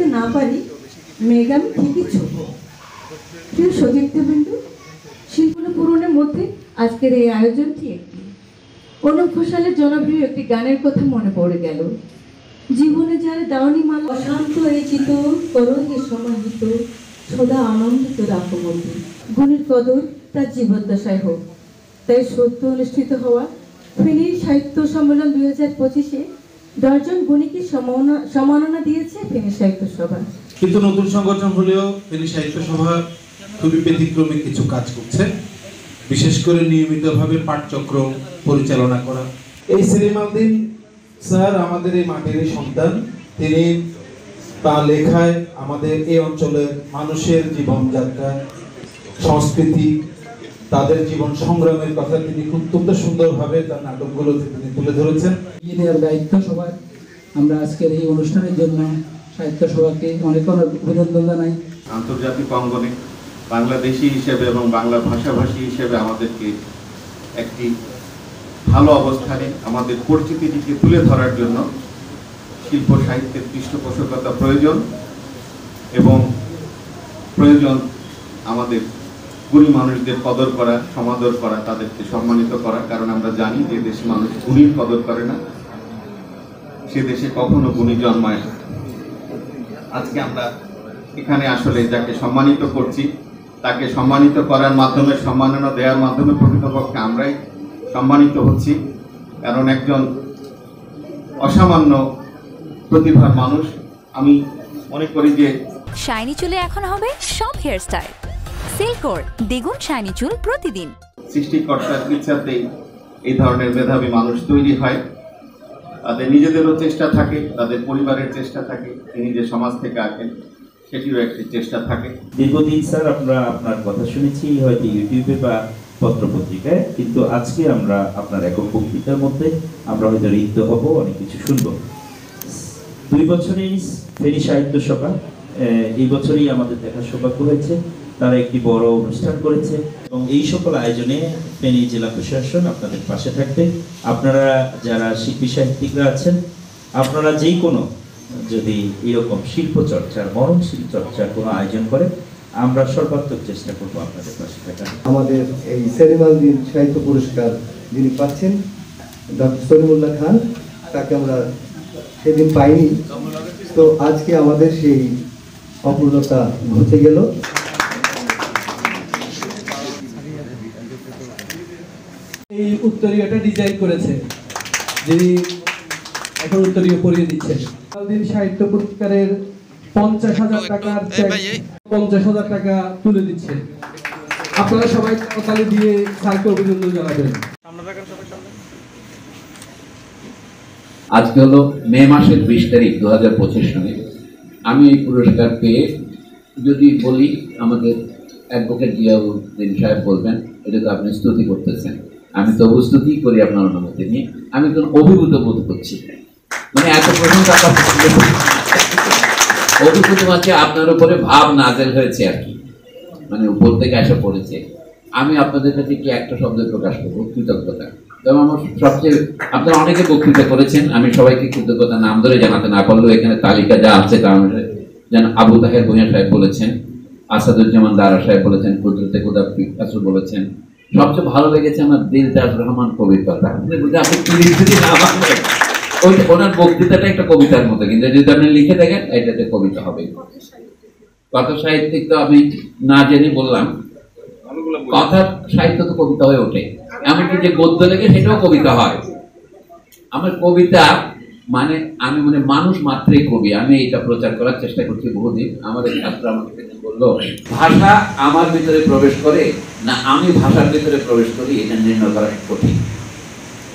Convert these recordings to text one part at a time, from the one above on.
ছুতে না পারি, মেঘ আমি ঠিকই ছুব। প্রিয় সতীর্থবৃন্দু, শিল্পনা পূরণের মধ্যে আজকের এই আয়োজনটি একটি। অনুপ ঘোষালের জনপ্রিয় একটি গানের কথা মনে পড়ে গেল। জীবনে যারা দাওনি মালা অশান্ত এই চিত করোগে সমাহিত সদা আনন্দিত রাখো মধ্যে। গুণের কদর তার জীবদ্দশায় হোক। তাই সদ্য অনুষ্ঠিত হওয়া ফেনী সাহিত্য সম্মেলন 2025-এ 10 জন গুণীকে সম্মাননা দিয়েছে ফেনী সাহিত্য সভা। কিন্তু নতুন সংগঠন হলেও ফেনী সাহিত্য সভা খুবই ব্যতিক্রমী কিছু কাজ করছে, বিশেষ করে নিয়মিতভাবে পাঠচক্র পরিচালনা করা। এই সেলিম আলদিন স্যার আমাদের এই মাটির সন্তান। তিনি তার লেখায় আমাদের এই অঞ্চলের মানুষের জীবনযাত্রা, সংস্কৃতি, তাদের জীবন সংগ্রামের কথা তিনি অত্যন্ত সুন্দরভাবে তার নাটকগুলোতে তিনি তুলে ধরেছেন। ইঞ্জিনিয়ার দায়িত্ব সভায় আমরা আজকের এই অনুষ্ঠানের জন্য সাহিত্য সভাকে অনেক অনেক অভিনন্দন জানাই। আন্তর্জাতিক অঙ্গনে বাংলাদেশি হিসেবে এবং বাংলা ভাষাভাষী হিসেবে আমাদেরকে একটি ভালো অবস্থানে আমাদের পরিচিতিটিকে তুলে ধরার জন্য শিল্প সাহিত্যের পৃষ্ঠপোষকতা প্রয়োজন এবং প্রয়োজন আমাদের গুণী মানুষদের কদর করা, সমাদর করা, তাদেরকে সম্মানিত করা। কারণ আমরা জানি যে দেশে মানুষ গুণীর কদর করে না, সে দেশে কখনো গুণী জন্মায় না। আজকে আমরা এখানে আসলে যাকে সম্মানিত করছি তাকে সম্মানিত করার মাধ্যমে, সম্মাননা দেওয়ার মাধ্যমে প্রকৃতপক্ষে আমরাই সম্মানিত হচ্ছি। কারণ একজন অসামান্য প্রতিভার মানুষ। আমি মনে করি যে শাইনি চুলে এখন হবে সব হেয়ার স্টাইল। সিল্কোর দ্বিগুণ শাইনি চুল প্রতিদিন। সৃষ্টিকর্তার ইচ্ছাতেই এই ধরনের মেধাবী মানুষ তৈরি হয়। তাদের নিজেদেরও চেষ্টা থাকে, তাদের পরিবারের চেষ্টা থাকে, তিনি যে সমাজ থেকে আসেন সেটিরও একটি চেষ্টা থাকে। দীর্ঘদিন স্যার আমরা আপনার কথা শুনেছি হয়তো ইউটিউবে বা পত্রপত্রিকায়, কিন্তু আজকে আমরা আপনার একক বক্তৃতার মধ্যে আমরা হয়তো রিক্ত হব, অনেক কিছু শুনব। 2 বছরেই ফেনী সাহিত্য সভা, এই বছরই আমাদের দেখা সৌভাগ্য হয়েছে, তারা একটি বড় অনুষ্ঠান করেছে এবং এই সকল আয়োজনে ফেনী জেলা প্রশাসন আপনাদের পাশে থাকবে। আপনারা যারা শিল্পী সাহিত্যিকরা আছেন, আপনারা যেই কোনো যদি এরকম শিল্প চর্চার, মরণশীল চর্চার কোনো আয়োজন করে, আমরা সর্বাত্মক চেষ্টা করবো আপনাদের পাশে থাকার। আমাদের এই সেলিম আলদিন সাহিত্য পুরস্কার যিনি পাচ্ছেন ডক্টর সলিমুল্লাহ খান, তাকে আমরা সেদিন পাইনি, তো আজকে আমাদের সেই অপূর্ণতা ঘটে গেল। এই উত্তরীয়টা ডিজাইন করেছে যিনি এখন উত্তরীয় পরিয়ে দিচ্ছেন। আলদিন সাহিত্য পুরস্কারের 50,000 টাকার চেক 50,000 টাকা তুলে দিচ্ছেন। আপনারা সবাই তালি দিয়ে স্যারকে অভিনন্দন জানাবেন। আজকে হলো মে মাসের 20 তারিখ 2025 সালে। আমি এই পুরস্কার পেয়ে যদি বলি, আমাদের অ্যাডভোকেট জিয়াউদ্দিন সাহেব বলবেন এটা তো আপনি স্তুতি করতেছেন। আমি তো স্তুতি করি আপনার অনুমতি নিয়ে। আমি তো অভিভূত বোধ করছি, মানে এত প্রশংসা অভিভূত হচ্ছে, আপনার উপরে ভাব নাজেল হয়েছে আর কি, মানে উপর থেকে এসে পড়েছে। আমি আপনাদের কাছে কি একটা শব্দে প্রকাশ করবো, কৃতজ্ঞতা। তবে আমার সবচেয়ে, আপনারা অনেকে বক্তৃতা করেছেন, আমি সবাইকে কৃতজ্ঞতা নাম ধরে জানাতে না পারলেও এখানে তালিকা যা আছে, কারণ যেন আবু তাহের ভূঁইয়া সাহেব বলেছেন, আসাদুজ্জামান দারা সাহেব বলেছেন, কুদরতে খুদা পিকাসো বলেছেন। সবচেয়ে ভালো লেগেছে আমার দিলদার রহমান কবির কথা। ওনার বক্তৃতাটা একটা কবিতার মতো, কিন্তু যদি আপনি লিখে দেখেন এটাতে কবিতা হবে। কথা সাহিত্যিক তো আমি না জেনে বললাম, কথা সাহিত্য তো কবিতা হয়ে ওঠে, এমনকি যে গদ্য লেগে সেটাও কবিতা হয়। আমার কবিতা মানে আমি মানুষ মাত্রই কবি, আমি এটা প্রচার করার চেষ্টা করছি বহুদিন। আমাদের ছাত্র আমাকে বললো, ভাষা আমার ভিতরে প্রবেশ করে না আমি ভাষার ভিতরে প্রবেশ করি, এটা নির্ণয় করা কঠিন।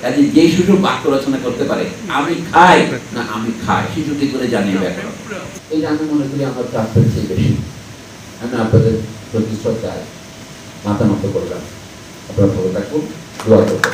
কাজে যে শিশু বাক্য রচনা করতে পারে আমি খাই না আমি খাই, শিশুটি করে জানিয়ে ব্যাকরণ, এই যে আমি মনে করি আমার প্রাপ্তের চেয়ে বেশি। আমি আপনাদের প্রতি শ্রদ্ধায় মাথা নত করলাম। আপনারা ভালো থাকুন, দোয়া করবেন।